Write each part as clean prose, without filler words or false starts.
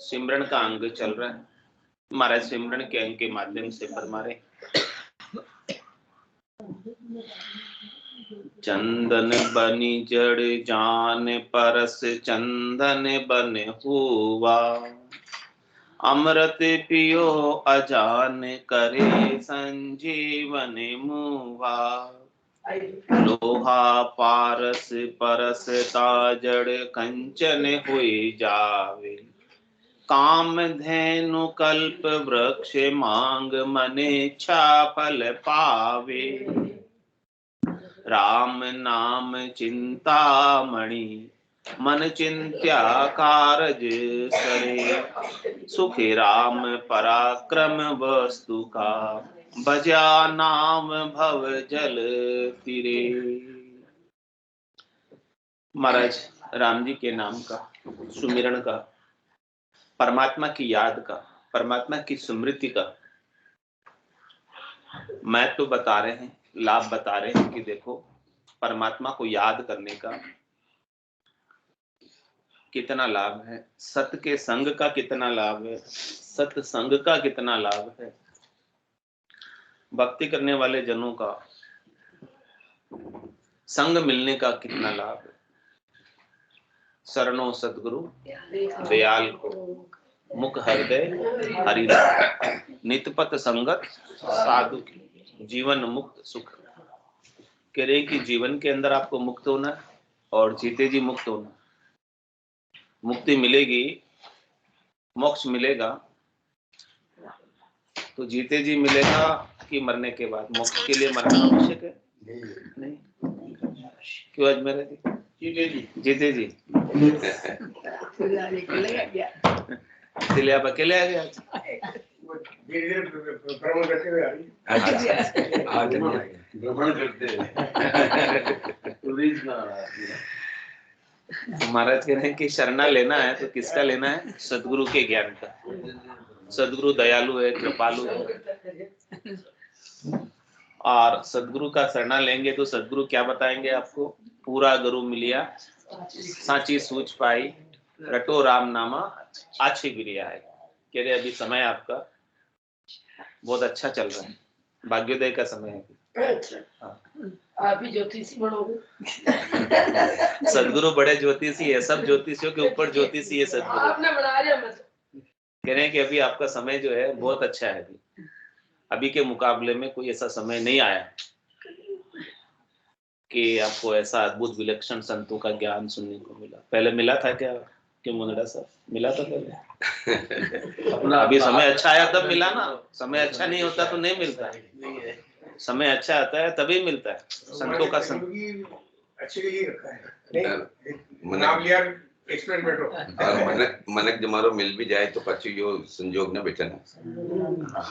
सिमरन का अंग चल रहा है महाराज। सिमरन के अंग के माध्यम से फरमारे, चंदन बनी जड़ जान परस चंदन बन हुआ, अमृत पियो अजान करे संजीवन मुआ। लोहा पारस परस ताजड़ कंचन हुई जावे, काम धेनु कल्प वृक्ष मांग मन इच्छा फल पावे। राम नाम चिंता मणि मन चिंत्या कारज सरे, सुखी राम पराक्रम वस्तु का, भजा नाम भव जल तिरे। महाराज राम जी के नाम का, सुमिरन का, परमात्मा की याद का, परमात्मा की स्मृति का मैं तो बता रहे हैं, लाभ बता रहे हैं कि देखो परमात्मा को याद करने का कितना लाभ है, सत्य के संग का कितना लाभ है, सत्य संग का कितना लाभ है, भक्ति करने वाले जनों का संग मिलने का कितना लाभ है। शरणों सतगुरु दयाल को, मुख हृदय हरि नाम, नितपत संगत साधु की, जीवन मुक्त सुख। कह रहे कि जीवन के अंदर आपको मुक्त होना है और जीते जी मुक्त होना। मुक्ति मिलेगी, मोक्ष मिलेगा तो जीते जी मिलेगा कि मरने के बाद? मोक्ष के लिए मरना आवश्यक है? नहीं। क्यों अजमेर जी? जीते जी इसलिए आप अकेले आ गए? भ्रमण करते महाराज कह रहे हैं कि शरणा लेना है तो किसका लेना है? सदगुरु के ज्ञान का। सदगुरु दयालु है, कृपालु है, और सदगुरु का शरणा लेंगे तो सदगुरु क्या बताएंगे आपको? पूरा गुरु मिलिया सांची सूझ पाई, रटो राम नामा आछी गिरिया है। कह रहे अभी समय आपका बहुत अच्छा चल रहा है, भाग्योदय का समय है। आप ही ज्योतिषी बनोगे। सदगुरु बड़े ज्योतिषी है, सब ज्योतिषियों के ऊपर ज्योतिषी है सदगुरु। आपने बना लिया। कह रहे हैं कि अभी आपका समय जो है बहुत अच्छा है। अभी के मुकाबले में कोई ऐसा समय नहीं आया कि आपको ऐसा अद्भुत विलक्षण संतों का ज्ञान सुनने को मिला। पहले मिला था क्या कि मुंदड़ा साहब? मिला था पहले? अभी समय अच्छा आया तब मिला ना। समय अच्छा नहीं होता तो नहीं मिलता है। समय अच्छा आता है तभी मिलता है संतों का संग। अच्छे के लिए रखा है नाम लिया एक्सपेरिमेंट हो। मनक जमारो मिल भी जाए तो पच्चू यो संजोग न बैठा ना।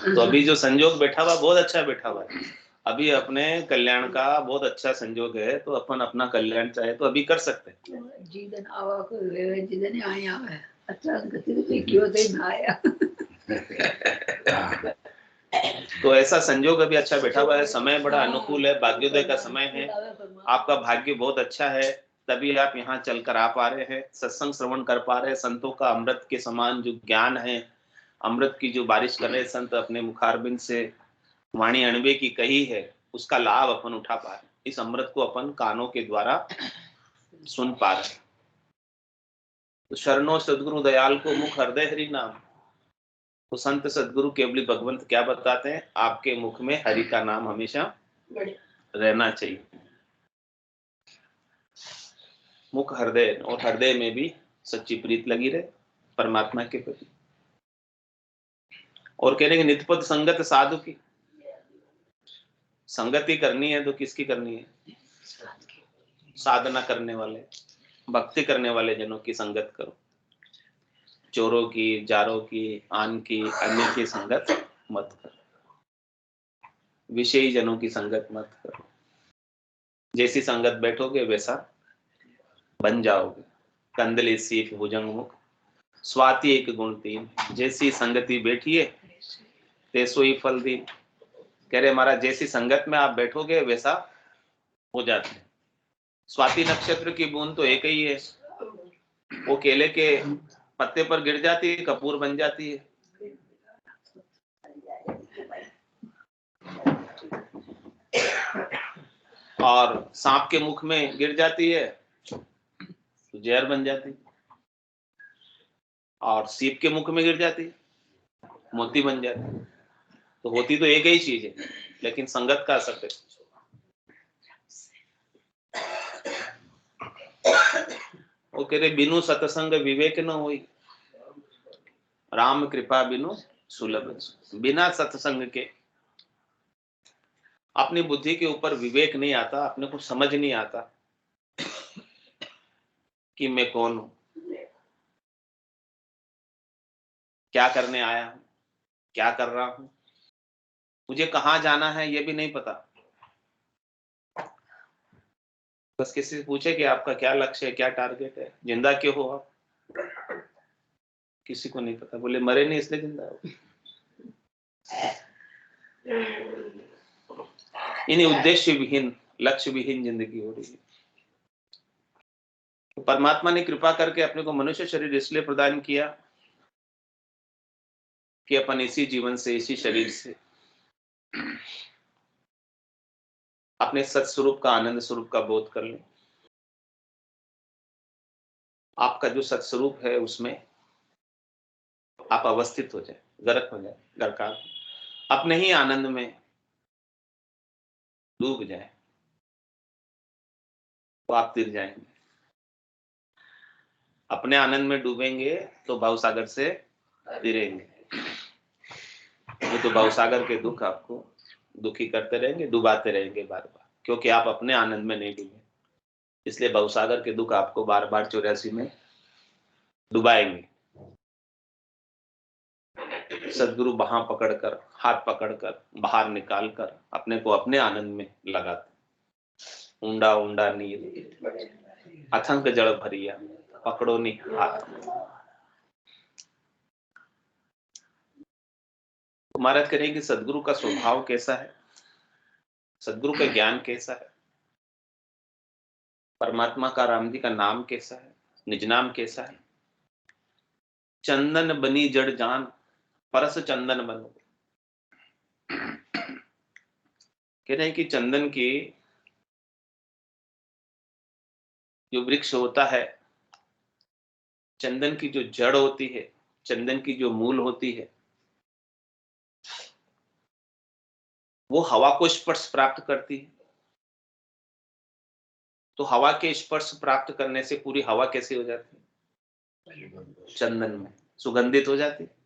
तो अभी जो संजोग बैठा हुआ बहुत अच्छा बैठा हुआ है। अभी अपने कल्याण का बहुत अच्छा संजोग है तो अपन अपना कल्याण चाहे तो अभी कर सकते हैं। जीवन आवा को ले जीवन आया है अच्छा गति तो क्यों दे ना आया। तो ऐसा संजोग अभी अच्छा बैठा हुआ है, समय बड़ा अनुकूल है, भाग्योदय का समय है, आपका भाग्य बहुत अच्छा है, तभी आप यहाँ चलकर आ पा रहे हैं, सत्संग श्रवण कर पा रहे हैं। संतों का अमृत के समान जो ज्ञान है, अमृत की जो बारिश कर रहे संत अपने मुखारबिंद से वाणी अणबे की कही है, उसका लाभ अपन उठा पा रहे। इस अमृत को अपन कानों के द्वारा सुन पा रहे। तो शरणों सदगुरु दयाल को, मुख हृदय हरि नाम। तो संत सदगुरु केवली भगवंत क्या बताते हैं? आपके मुख में हरि का नाम हमेशा रहना चाहिए। मुख हृदय, और हृदय में भी सच्ची प्रीत लगी रहे परमात्मा के प्रति। और कह रहे हैं नित्यपद संगत साधु की। संगति करनी है तो किसकी करनी है? साधना करने वाले, भक्ति करने वाले जनों की संगत करो। चोरों की, जारों की, आन की, अन्य की संगत मत करो। विषयी जनों की संगत मत करो। जैसी संगत बैठोगे वैसा बन जाओगे। कंदली सीख भुजंग मुख स्वाति एक गुण तीन, जैसी संगति बैठिए तैसो ही फल दी। कह रहे महाराज जैसी संगत में आप बैठोगे वैसा हो जाता है। स्वाति नक्षत्र की बूंद तो एक ही है, वो केले के पत्ते पर गिर जाती है, कपूर बन जाती है। और सांप के मुख में गिर जाती है तो जहर बन जाती है। और सीप के मुख में गिर जाती है, मोती बन जाती है। तो होती तो एक ही चीज है, लेकिन संगत का असर है। वो कह रहे बिनु सत्संग विवेक न होई, राम कृपा बिनु सुलभ। बिना सत्संग के अपनी बुद्धि के ऊपर विवेक नहीं आता, अपने को समझ नहीं आता कि मैं कौन हूं, क्या करने आया हूं, क्या कर रहा हूं, मुझे कहां जाना है ये भी नहीं पता। बस किसी से पूछे कि आपका क्या लक्ष्य है, क्या टारगेट है, जिंदा क्यों हो आप, किसी को नहीं पता। बोले मरे नहीं इसलिए जिंदा हो। इन्हीं उद्देश्य विहीन, लक्ष्य विहीन जिंदगी हो रही है। तो परमात्मा ने कृपा करके अपने को मनुष्य शरीर इसलिए प्रदान किया कि अपन इसी जीवन से, इसी शरीर से अपने सत्स्वरूप का, आनंद स्वरूप का बोध कर लें। आपका जो सत्स्वरूप है उसमें आप अवस्थित हो जाए, गर्क हो जाए, गरकाव, अपने ही आनंद में डूब जाए तो आप तिर जाएंगे। अपने आनंद में डूबेंगे तो भवसागर से तिरेंगे, नहीं तो भवसागर के दुख आपको दुखी करते रहेंगे, डुबाते रहेंगे बार बार, क्योंकि आप अपने आनंद में नहीं डूबे। इसलिए भवसागर के दुख आपको बार बार 84 में डुबाएंगे। सदगुरु बाहां पकड़कर, हाथ पकड़कर बाहर निकालकर अपने को अपने आनंद में लगाते। ऊंडा ऊंडा नीर अथंक जड़ भरिया, पकड़ो नी हाथ। तो महाराज करें कि सदगुरु का स्वभाव कैसा है, सदगुरु का ज्ञान कैसा है, परमात्मा का, राम जी का नाम कैसा है, निज नाम कैसा है। चंदन बनी जड़ जान, परस चंदन बनो। कह रहे हैं कि चंदन की जो वृक्ष होता है, चंदन की जो जड़ होती है, चंदन की जो मूल होती है, वो हवा को स्पर्श प्राप्त करती है। तो हवा के स्पर्श प्राप्त करने से पूरी हवा कैसी हो जाती है, चंदन में सुगंधित हो जाती है।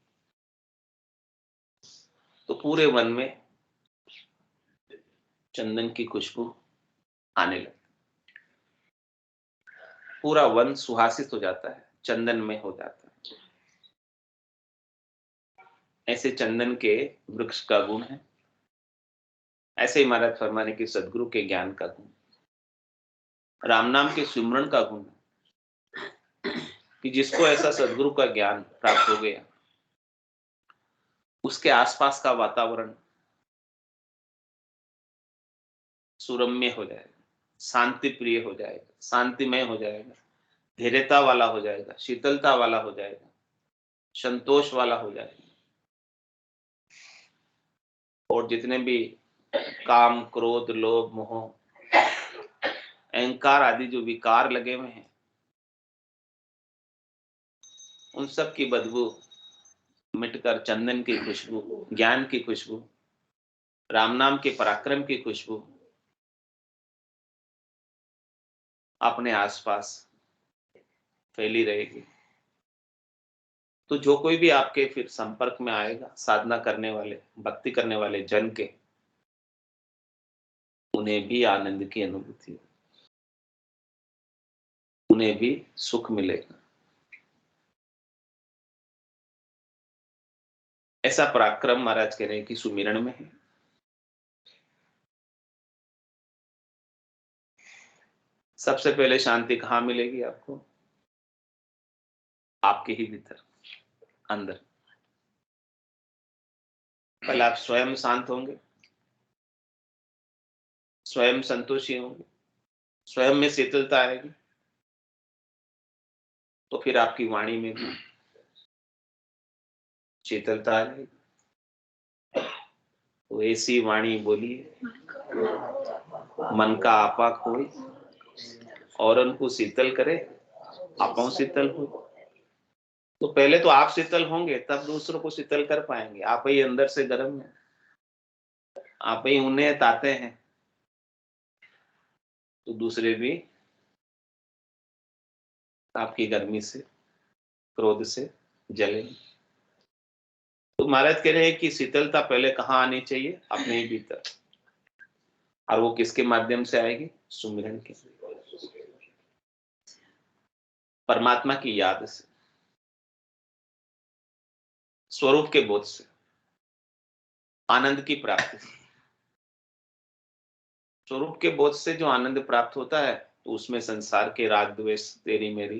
तो पूरे वन में चंदन की खुशबू आने लगती, पूरा वन सुहासित हो जाता है, चंदन में हो जाता है। ऐसे चंदन के वृक्ष का गुण है। ऐसे ही महाराज फरमाने की सदगुरु के ज्ञान का गुण, राम नाम के सुमरण का गुण कि जिसको ऐसा सदगुरु का ज्ञान प्राप्त हो गया, उसके आसपास का वातावरण सुरम्य हो जाएगा, शांति प्रिय हो जाएगा, शांतिमय हो जाएगा, धैर्यता वाला हो जाएगा, शीतलता वाला हो जाएगा, संतोष वाला हो जाएगा। और जितने भी काम, क्रोध, लोभ, मोह, अहंकार आदि जो विकार लगे हुए हैं, उन सब की बदबू मिटकर चंदन की खुशबू, ज्ञान की खुशबू, राम नाम के पराक्रम की खुशबू अपने आसपास फैली रहेगी। तो जो कोई भी आपके फिर संपर्क में आएगा, साधना करने वाले, भक्ति करने वाले जन के, उन्हें भी आनंद की अनुभूति हो, उन्हें भी सुख मिलेगा। ऐसा पराक्रम महाराज कह रहे हैं कि सुमिरन में है। सबसे पहले शांति कहाँ मिलेगी आपको, आपके ही भीतर, अंदर। पहले आप स्वयं शांत होंगे, स्वयं संतोषी होंगे, स्वयं में शीतलता आएगी, तो फिर आपकी वाणी में भी, शीतलता आ जाएगी। तो ऐसी वाणी बोलिए, मन का आपा खोई, और उनको शीतल करे, आपो शीतल हो। तो पहले तो आप शीतल होंगे, तब दूसरों को शीतल कर पाएंगे। आप ही अंदर से गर्म है, आप ही उन्हें ताते हैं, तो दूसरे भी आपकी गर्मी से, क्रोध से जले। तो महाराज कह रहे हैं कि शीतलता पहले कहाँ आनी चाहिए? अपने ही भीतर। और वो किसके माध्यम से आएगी? सुमिरन के, परमात्मा की याद से, स्वरूप के बोध से, आनंद की प्राप्ति से। स्वरूप के बोध से जो आनंद प्राप्त होता है, तो उसमें संसार के राग द्वेष, तेरी मेरी,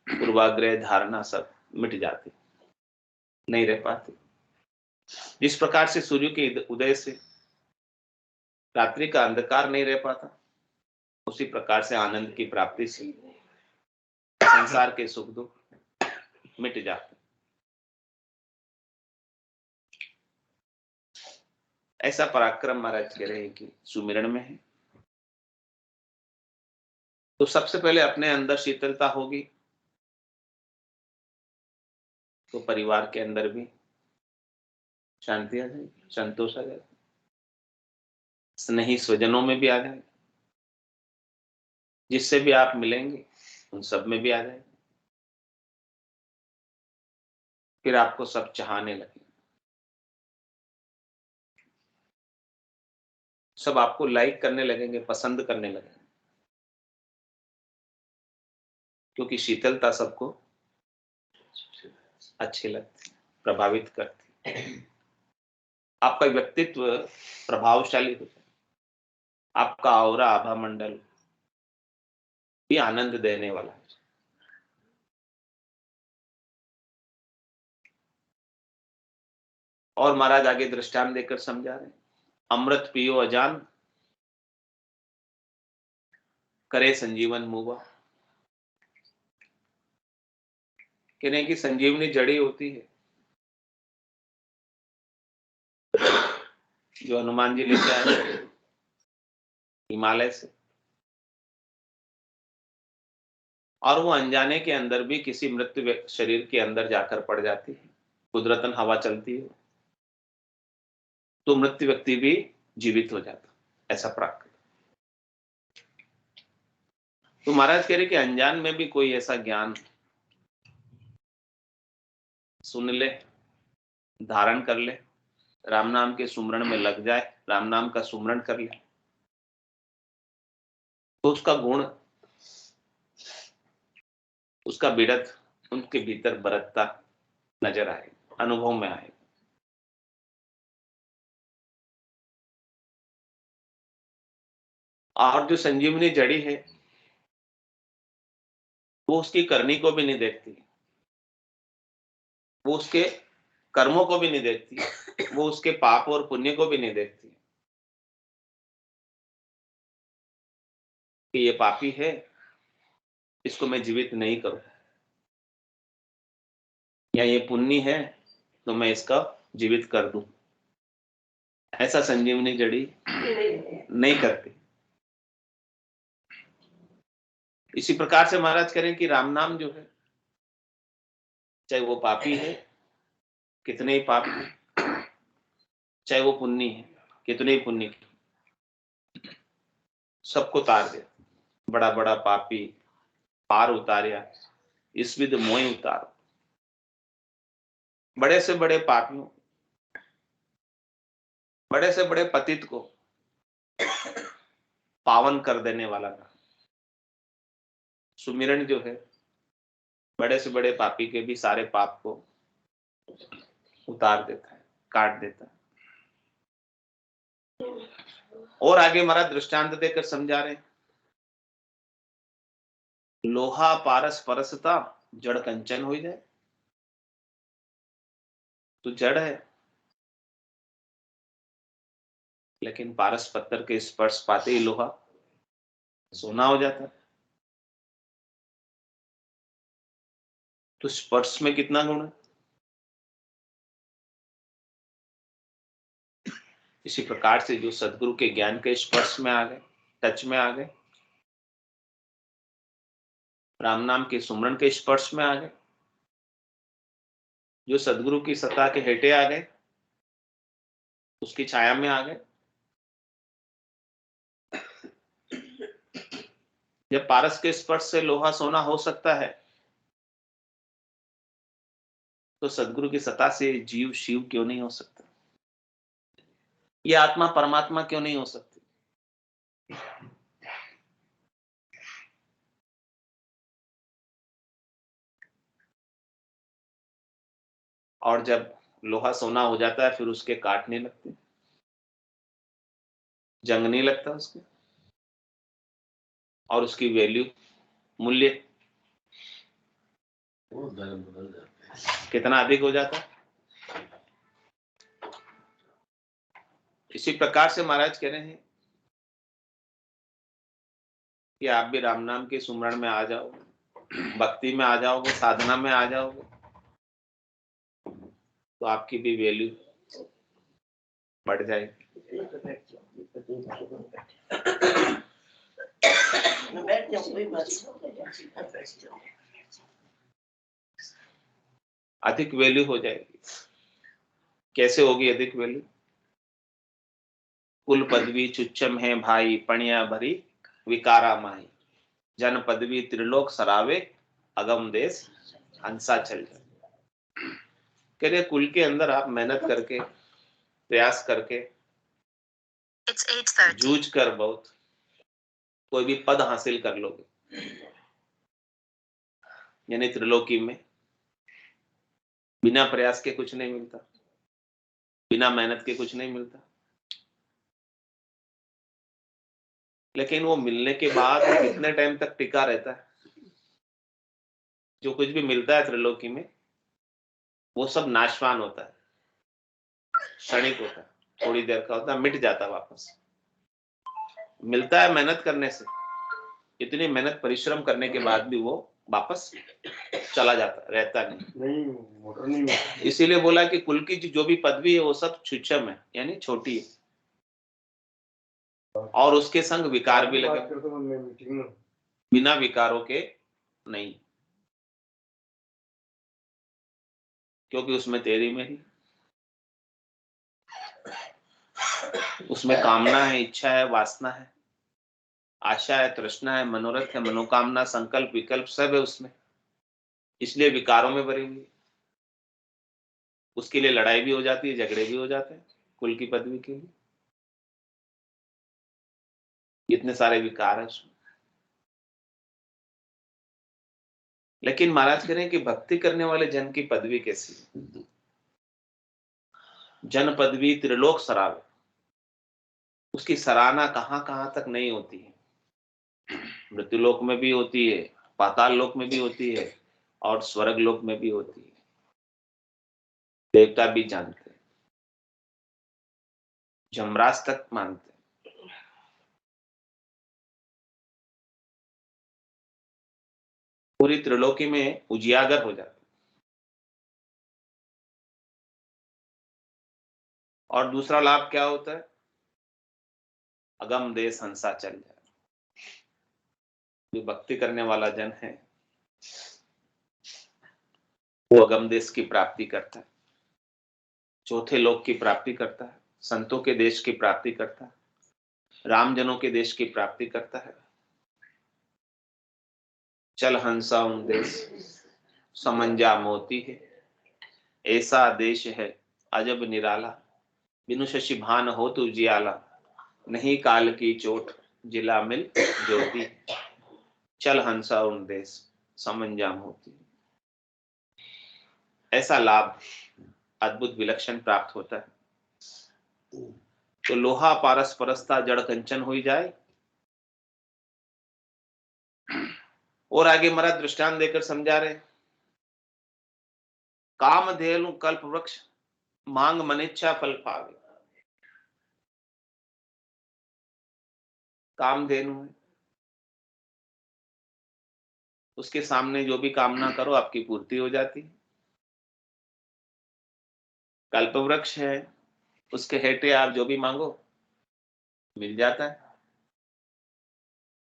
पूर्वाग्रह, धारणा सब मिट जाती, नहीं रह पाती। जिस प्रकार से सूर्य के उदय से रात्रि का अंधकार नहीं रह पाता, उसी प्रकार से आनंद की प्राप्ति से संसार के सुख दुख मिट जाते। ऐसा पराक्रम महाराज कह रहे हैं कि सुमिरन में है। तो सबसे पहले अपने अंदर शीतलता होगी, तो परिवार के अंदर भी शांति आ जाएगी, संतोष आ जाएगा, स्नेही स्वजनों में भी आ जाएगा, जिससे भी आप मिलेंगे उन सब में भी आ जाएगा। फिर आपको सब चाहने लगे, सब आपको लाइक करने लगेंगे, पसंद करने लगेंगे, क्योंकि शीतलता सबको अच्छी लगती, प्रभावित करती। आपका व्यक्तित्व प्रभावशाली होता है, आपका औरा, आभा मंडल भी आनंद देने वाला है। और महाराज आगे दृष्टांत देकर समझा रहे हैं, अमृत पियो अजान, करे संजीवन मुवा। कहने की संजीवनी जड़ी होती है, जो हनुमान जी लेके आए हिमालय से, और वो अनजाने के अंदर भी किसी मृत्यु शरीर के अंदर जाकर पड़ जाती है। कुदरतन हवा चलती है, तो मृत्यु व्यक्ति भी जीवित हो जाता, ऐसा प्राकृत। तो महाराज कह रहे कि अनजान में भी कोई ऐसा ज्ञान सुन ले, धारण कर ले, राम नाम के सुमरण में लग जाए, राम नाम का सुमरण कर ले, तो उसका गुण, उसका बिरथ उनके भीतर बरतता नजर आए, अनुभव में आए। और जो संजीवनी जड़ी है, वो उसकी करनी को भी नहीं देखती, वो उसके कर्मों को भी नहीं देखती, वो उसके पाप और पुण्य को भी नहीं देखती कि ये पापी है, इसको मैं जीवित नहीं करूं, या ये पुण्य है तो मैं इसका जीवित कर दूं। ऐसा संजीवनी जड़ी नहीं करती। इसी प्रकार से महाराज करें कि राम नाम जो है, चाहे वो पापी है, कितने ही पाप है, चाहे वो पुण्य है, कितने ही पुण्य की, सबको तार दे। बड़ा बड़ा पापी पार उतारिया, इस विध मोह उतार। बड़े से बड़े पापियों, बड़े से बड़े पतित को पावन कर देने वाला नाम सुमिरन जो है, बड़े से बड़े पापी के भी सारे पाप को उतार देता है, काट देता है। और आगे हमारा दृष्टांत देकर समझा रहे, लोहा पारस परसता, जड़ कंचन हो जाए। तो जड़ है, लेकिन पारस पत्थर के स्पर्श पाते ही लोहा सोना हो जाता है। तो स्पर्श में कितना गुण है, इसी प्रकार से जो सदगुरु के ज्ञान के स्पर्श में आ गए, टच में आ गए, राम नाम के सुमरन के स्पर्श में आ गए, जो सदगुरु की सत्ता के हेठे आ गए, उसकी छाया में आ गए, जब पारस के स्पर्श से लोहा सोना हो सकता है, तो सदगुरु की सत्ता से जीव शिव क्यों नहीं हो सकता? ये आत्मा परमात्मा क्यों नहीं हो सकती? और जब लोहा सोना हो जाता है, फिर उसके काट नहीं लगते, जंग नहीं लगता उसके, और उसकी वैल्यू, मूल्य कितना अधिक हो जाता है। इसी प्रकार से महाराज कह रहे हैं कि आप भी राम नाम के सुमरण में आ जाओगे, भक्ति में आ जाओगे, साधना में आ जाओगे, तो आपकी भी वैल्यू बढ़ जाएगी। अधिक वैल्यू हो जाएगी। कैसे होगी अधिक वैल्यू? कुल पदवी चुच्चम है भाई, पणिया भरी विकारा माही, जन पदवी त्रिलोक सरावे, अगम देश हंसा चल जाए। कह रहे कुल के अंदर आप मेहनत करके, प्रयास करके, जूझ कर बहुत कोई भी पद हासिल कर लोगे, यानी त्रिलोकी में बिना प्रयास के कुछ नहीं मिलता, बिना मेहनत के कुछ नहीं मिलता। लेकिन वो मिलने के बाद कितने टाइम तक टिका रहता है? जो कुछ भी मिलता है त्रिलोकी में, वो सब नाशवान होता है, क्षणिक होता है, थोड़ी देर का होता है, मिट जाता है वापस। मिलता है मेहनत करने से, इतनी मेहनत परिश्रम करने के बाद भी वो वापस चला जाता, रहता नहीं। इसीलिए बोला कि कुल की जो भी पदवी है वो सब छुच्छम है, यानी छोटी है, और उसके संग विकार भी लगे, बिना विकारों के नहीं, क्योंकि उसमें तेरी मेरी, उसमें कामना है, इच्छा है, वासना है, आशा है, तृष्णा है, मनोरथ है, मनोकामना, संकल्प, विकल्प सब है उसमें, इसलिए विकारों में भरी हुई। उसके लिए लड़ाई भी हो जाती है, झगड़े भी हो जाते हैं कुल की पदवी के लिए, इतने सारे विकार है उसमें। लेकिन महाराज कह रहे हैं कि भक्ति करने वाले जन की पदवी कैसी? जन पदवी त्रिलोक सरावे, उसकी सराहना कहां कहां तक नहीं होती है। मृत्युलोक में भी होती है, पाताल लोक में भी होती है, और स्वर्ग लोक में भी होती है। देवता भी जानते हैं, जमराज तक मानते हैं। पूरी त्रिलोकी में उजियागर हो जाती। और दूसरा लाभ क्या होता है? अगम देश हंसा चल जाए। जो भक्ति करने वाला जन है वो अगम देश की प्राप्ति करता है, चौथे लोक की प्राप्ति करता है, संतों के देश की प्राप्ति करता है, राम जनों के देश की प्राप्ति करता है। चल हंसा उन देश समंजा मोती है, ऐसा देश है अजब निराला, बिनु शशि भान हो तू जियाला, नहीं काल की चोट जिला मिल ज्योति, चल हंसा उन देश समंजा मोती। ऐसा लाभ अद्भुत विलक्षण प्राप्त होता है। तो लोहा पारस परस्ता जड़ कंचन हो जाए। और आगे महाराज दृष्टांत देकर समझा रहे, काम धेनु कल्प वृक्ष मांग मनिच्छा फल पावे। काम धेनु है, उसके सामने जो भी कामना करो आपकी पूर्ति हो जाती है। कल्प वृक्ष है, उसके हेठे आप जो भी मांगो मिल जाता है।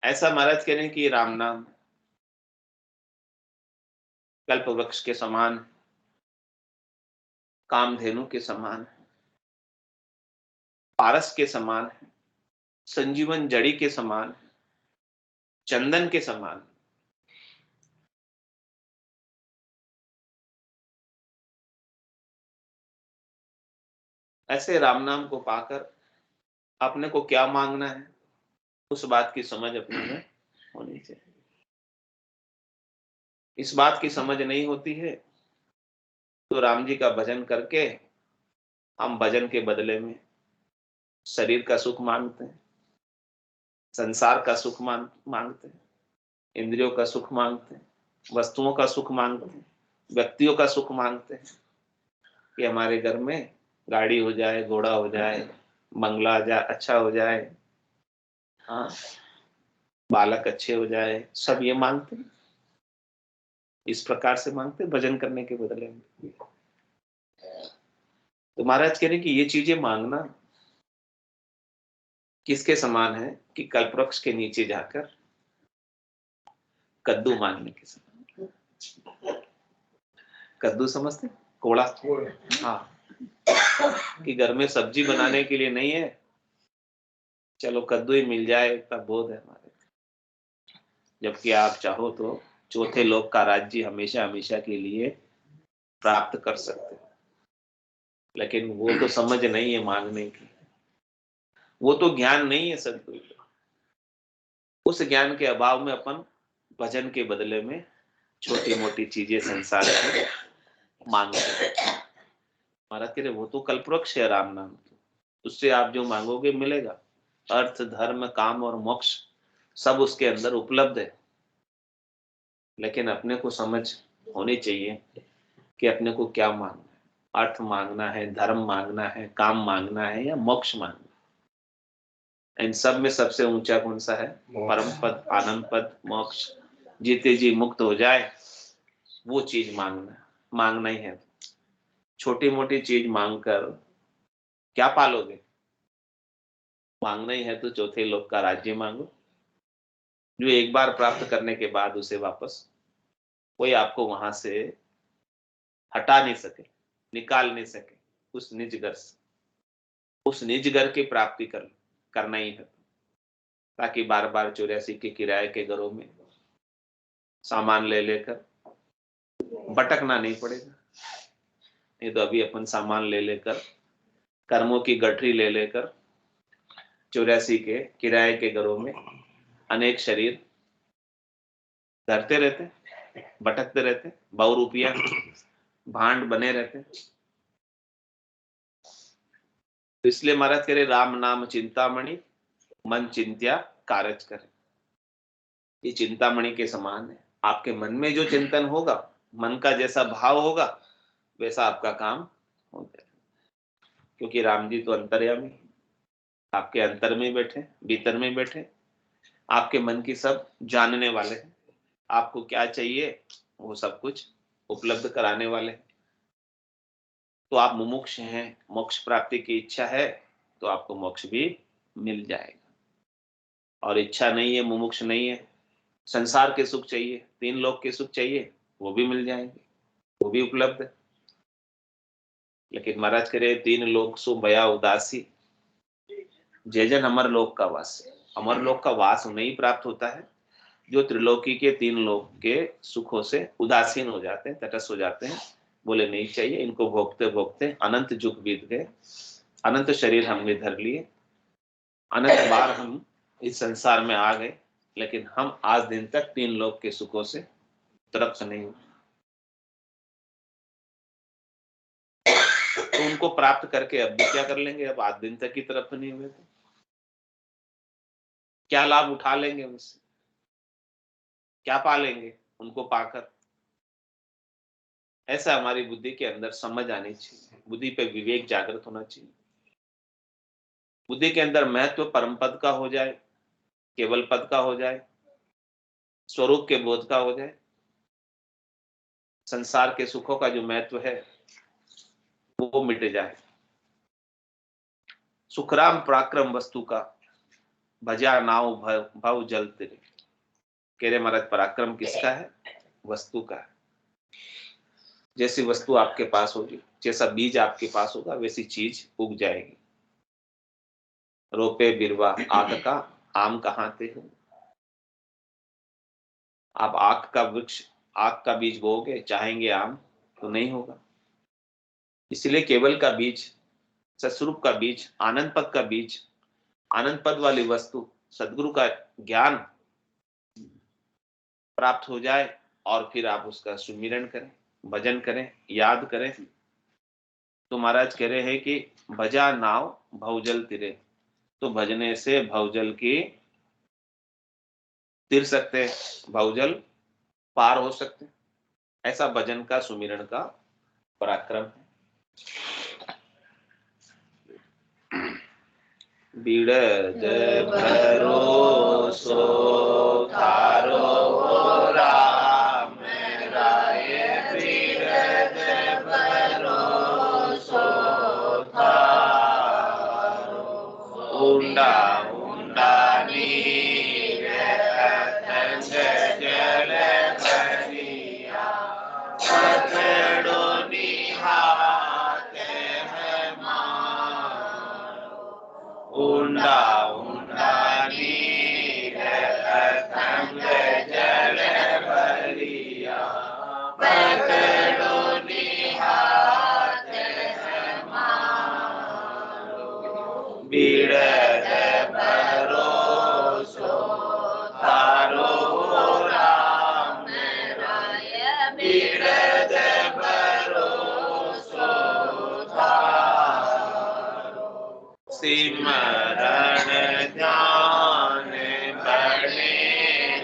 ऐसा महाराज कह रहे हैं कि राम नाम कल्प वृक्ष के समान, कामधेनु के समान, पारस के समान है, संजीवन जड़ी के समान, चंदन के समान। ऐसे राम नाम को पाकर अपने को क्या मांगना है उस बात की समझ अपने में होनी चाहिए। इस बात की समझ नहीं होती है तो राम जी का भजन करके हम भजन के बदले में शरीर का सुख मांगते हैं, संसार का सुख मांगते हैं, इंद्रियों का सुख मांगते हैं, वस्तुओं का सुख मांगते हैं, व्यक्तियों का सुख मांगते हैं कि हमारे घर में गाड़ी हो जाए, घोड़ा हो जाए, बंगला अच्छा हो जाए, हाँ, बालक अच्छे हो जाए, सब ये मांगते हैं। इस प्रकार से मांगते हैं भजन करने के बदले में। तो महाराज कह रहे कि ये चीजें मांगना किसके समान है कि कल्पवृक्ष के नीचे जाकर कद्दू मांगने के समान। कद्दू समझते, कोड़ा, हाँ, कि घर में सब्जी बनाने के लिए नहीं है, चलो कद्दू ही मिल जाए इतना बोध है हमारे। जबकि आप चाहो तो चौथे लोक का राज्य हमेशा हमेशा के लिए प्राप्त कर सकते हो, लेकिन वो तो समझ नहीं है मांगने की, वो तो ज्ञान नहीं है सदगुरु। उस ज्ञान के अभाव में अपन भजन के बदले में छोटी मोटी चीजें संसार की मांगते हैं। महाराज कह रहे वो तो कल्पवृक्ष है राम नाम, उससे आप जो मांगोगे मिलेगा। अर्थ, धर्म, काम और मोक्ष सब उसके अंदर उपलब्ध है, लेकिन अपने को समझ होनी चाहिए कि अपने को क्या मांगना है। अर्थ मांगना है, धर्म मांगना है, काम मांगना है या मोक्ष मांगना है। इन सब में सबसे ऊंचा कौन सा है? परम पद, आनंद पद, मोक्ष। जीते जी मुक्त हो जाए वो चीज मांगना ही है। छोटी मोटी चीज मांगकर क्या पालोगे? मांगना ही है तो चौथे लोक का राज्य मांगो, जो एक बार प्राप्त करने के बाद उसे वापस कोई आपको वहां से हटा नहीं सके, निकाल नहीं सके उस निज घर से। उस निज घर की प्राप्ति करना ही है, ताकि बार बार 84 के किराए के घरों में सामान ले लेकर भटकना नहीं पड़ेगा। नहीं तो अभी अपन सामान ले लेकर, कर्मों की गठरी ले लेकर 84 के किराए के घरों में अनेक शरीर धरते रहते, भटकते रहते, बहुरूपिया भांड बने रहते। तो इसलिए महाराज कह रहे राम नाम चिंतामणि, मन चिंत्या कारज करे। ये चिंतामणि के समान है। आपके मन में जो चिंतन होगा, मन का जैसा भाव होगा, वैसा आपका काम हो जाएगा। क्योंकि राम जी तो अंतर्यामी, आपके अंतर में बैठे, भीतर में बैठे, आपके मन की सब जानने वाले हैं। आपको क्या चाहिए वो सब कुछ उपलब्ध कराने वाले हैं। तो आप मुमुक्ष हैं, मोक्ष प्राप्ति की इच्छा है तो आपको मोक्ष भी मिल जाएगा। और इच्छा नहीं है, मुमुक्ष नहीं है, संसार के सुख चाहिए, 3 लोक के सुख चाहिए, वो भी मिल जाएंगे, वो भी उपलब्ध है। लेकिन महाराज कह रहे 3 लोक सो भया उदासी, जय जन अमर लोक का वास। अमर लोक का वास उन्हें ही प्राप्त होता है जो त्रिलोकी के 3 लोक के सुखों से उदासीन हो जाते हैं, तटस्थ हो जाते हैं। बोले नहीं चाहिए, इनको भोगते भोगते अनंत युग बीत गए, अनंत शरीर हमने धर लिए, अनंत बार हम इस संसार में आ गए, लेकिन हम आज दिन तक 3 लोक के सुखों से तृप्त नहीं हुए। तो उनको प्राप्त करके अब भी क्या कर लेंगे? अब आज दिन तक ही तृप्त नहीं हुए तो क्या लाभ उठा लेंगे उनसे? क्या पालेंगे उनको पाकर? ऐसा हमारी बुद्धि के अंदर समझ आनी चाहिए। बुद्धि पे विवेक जागृत होना चाहिए। बुद्धि के अंदर महत्व परम पद का हो जाए, केवल पद का हो जाए, स्वरूप के बोध का हो जाए। संसार के सुखों का जो महत्व है वो मिट जाए। सुखराम पराक्रम वस्तु का, भजा नाव भव जल तेरे। कह रहे महाराज पराक्रम किसका है? वस्तु का है। जैसी वस्तु आपके पास होगी, जैसा बीज आपके पास होगा, वैसी चीज उग जाएगी। रोपे बिरवा आग का, आम कहाँ ते हो। आप आग का वृक्ष, आग का बीज बोओगे, चाहेंगे आम तो नहीं होगा। इसलिए केवल का बीज, सत्स्वरूप का बीज, आनंद पद का बीज, आनंद पद वाली वस्तु, सदगुरु का ज्ञान प्राप्त हो जाए और फिर आप उसका सुमिरन करें, भजन करें, याद करें। तो महाराज कह रहे हैं कि भजा नाव भवजल तिरे, तो भजने से भवजल की तिर सकते, भवजल पार हो सकते। ऐसा भजन का, सुमिरन का पराक्रम है। बिड़द भरोसो थारो राम राय, बिड़द भरोसो थारो, ऊंडा ऊंडा नीर अथंग जल भरिया, पकड़ो निहात है मारो। ऊंडा ऊंडा नीर अथंग जल भरिया, पकड़ो निहात है मारो। बिड़द भरोसो थारो राम राय, बिड़द भरोसो थारो। सिमरण ध्यान बड़े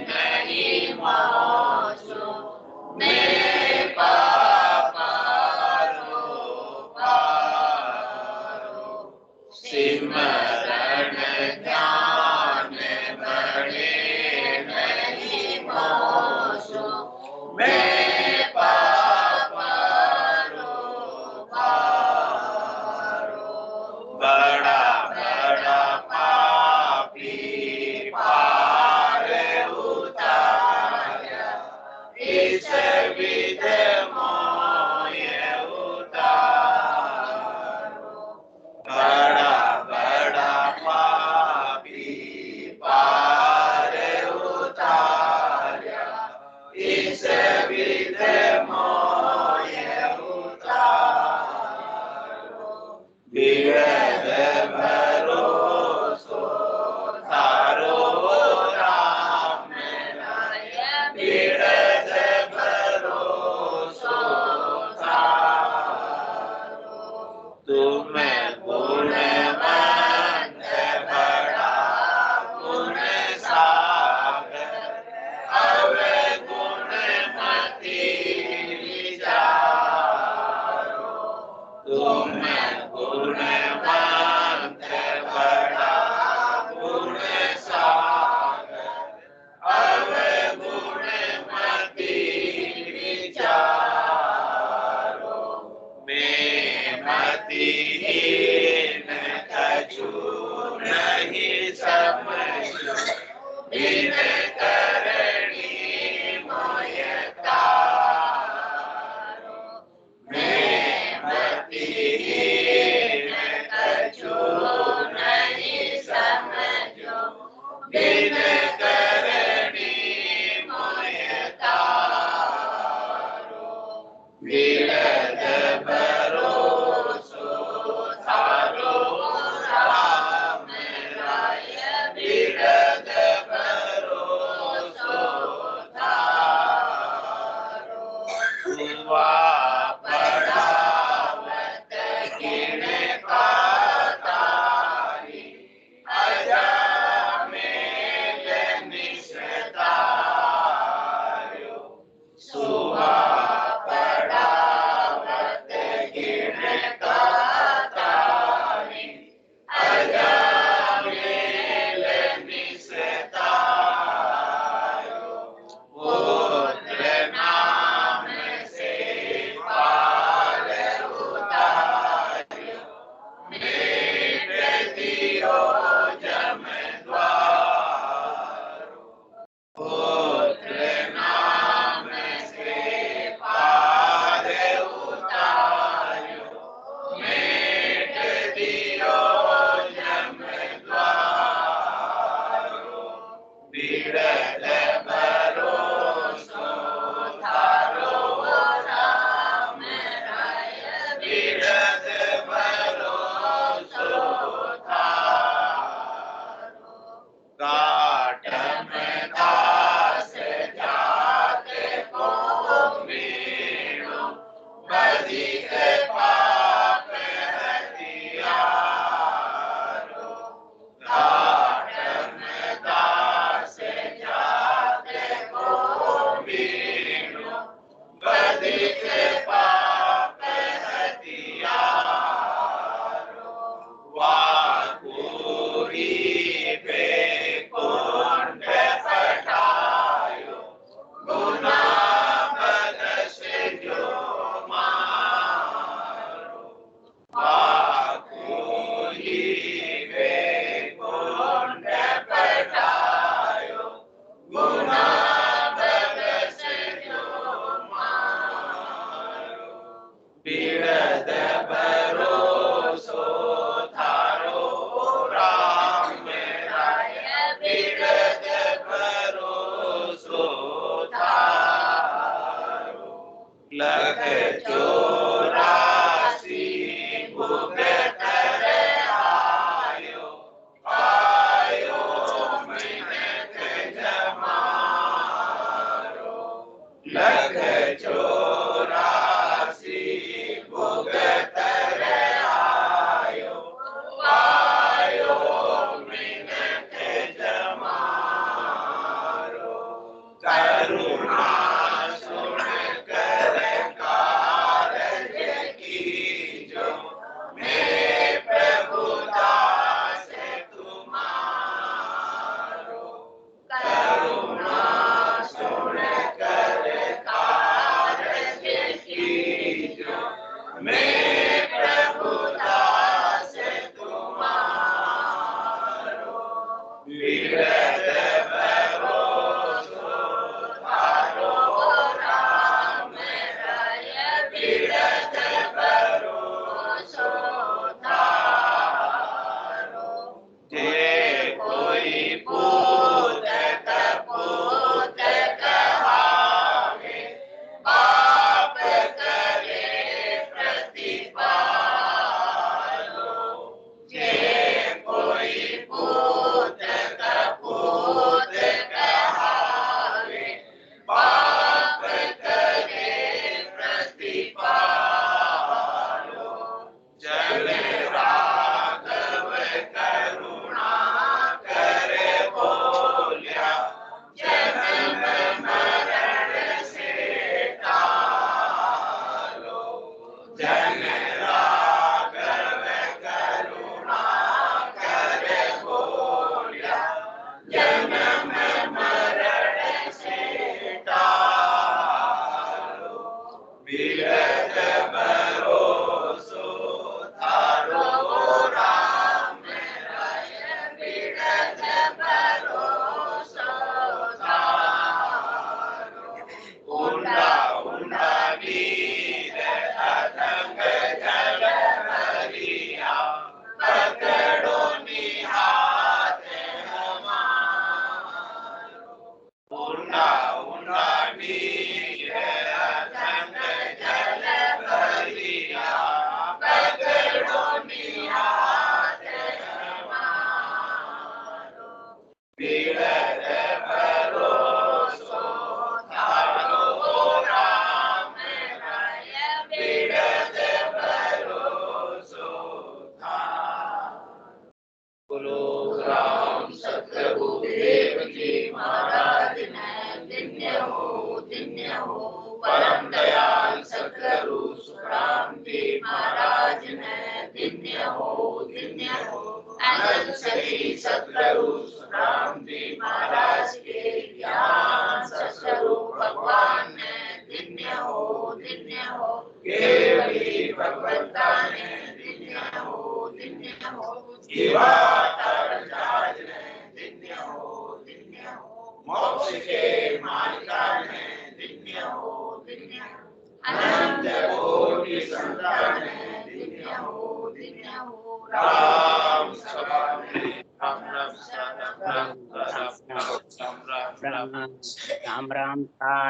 नहीं मासो, मेरे पापारो पारो। सिमरण ध्यान बड़े नहीं मासो, मेरे पापारो पारो। बड़ा बड़ा पापी पार उतारा, इस विध मोय उतारो। बड़ा बड़ा पापी पार उतारा, इस विध मोय उतारो। बिड़द भरोसो थारो राम राय, बिड़द भरोसो थारो। तुम गुणवंत बड़ा गुण सागर, अवगुण मति विचारो। तुम गुणवंत बड़ा गुण सागर, अवगुण मति विचारो। मैं मतिहीन कछु नहीं समझो, बिन करणी मोय तारो। मैं मतिहीन कछु नहीं समझो, बिन करणी मोय तारो। बिड़द भरोसो थारो राम राय, बिड़द भरोसो थारो। सुवा पड़ावत किण कातारी, अजामेल निस्तारो। सुवा पड़ावत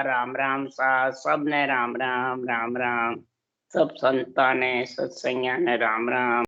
राम राम सा सबने राम राम राम राम सब संताने सत्संगिया ने राम राम।